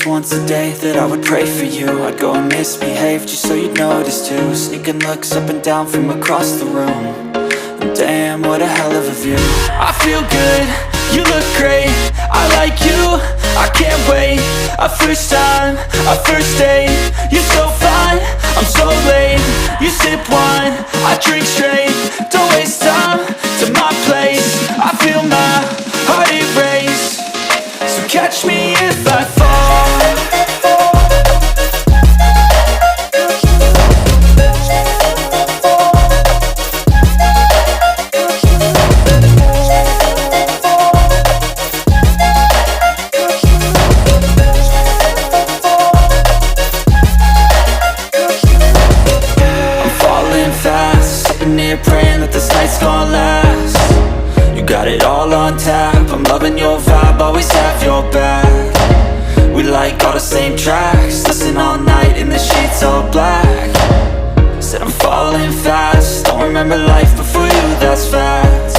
just once a day that I would pray for you. I'd go and misbehave just so you'd notice too. Sneaking looks up and down from across the room. And damn, what a hell of a view. I feel good, you look great, I like you, I can't wait. A first time, a first date, you're so fine, I'm so late. You sip wine, I drink straight, don't waste time to my place. I feel my heart erase, so catch me if I fall. Praying that this night's gonna last. You got it all on tap, I'm loving your vibe, always have your back. We like all the same tracks, listen all night in the sheets all black. Said I'm falling fast, don't remember life before you, that's fact.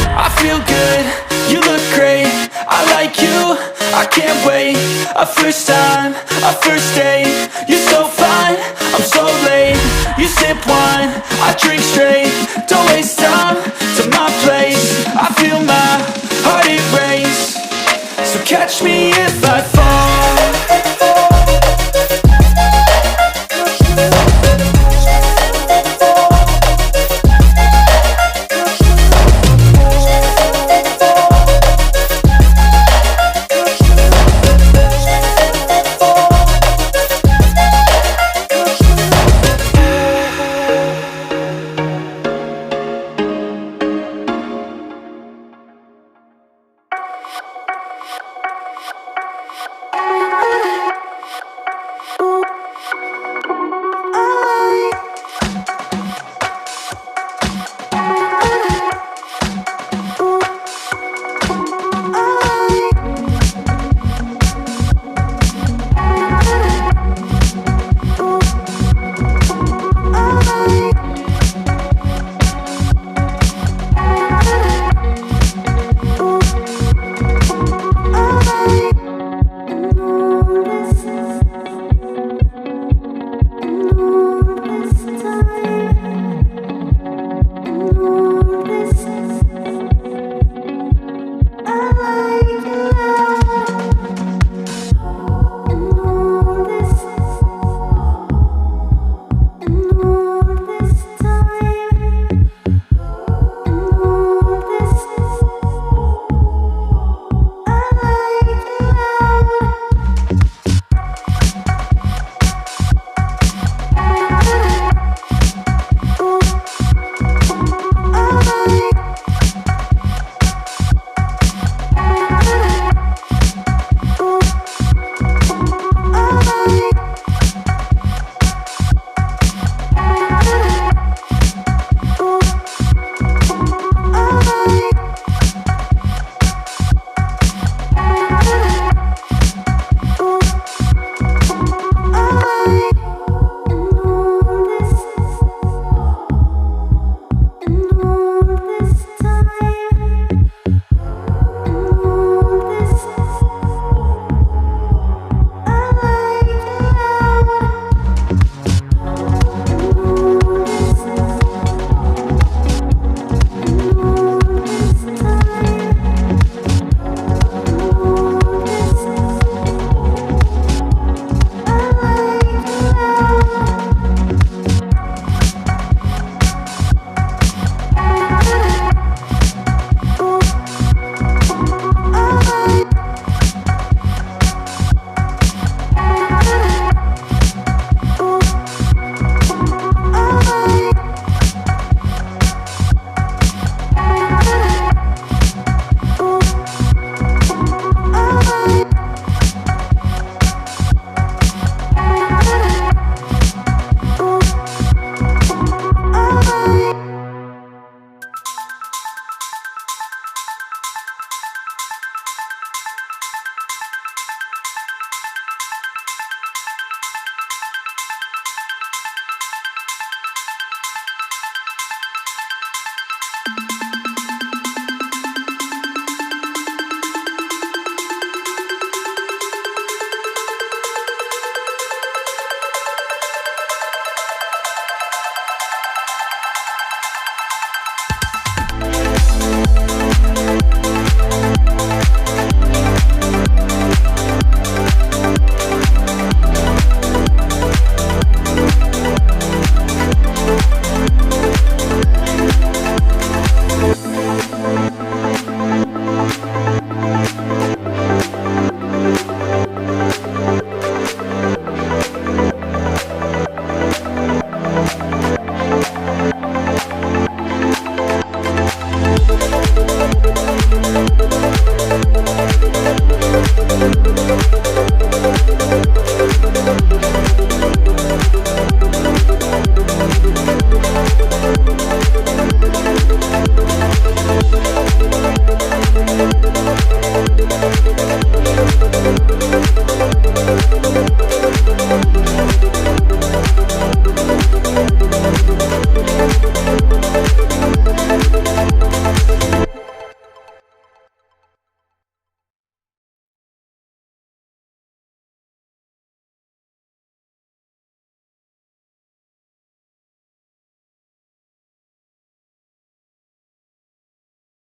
I feel good, you look great, I like you, I can't wait. A first time, a first date, you're so fine, I'm so late. You sip wine, I drink straight, don't waste time to my place. I feel my heart erase, so catch me if I fall.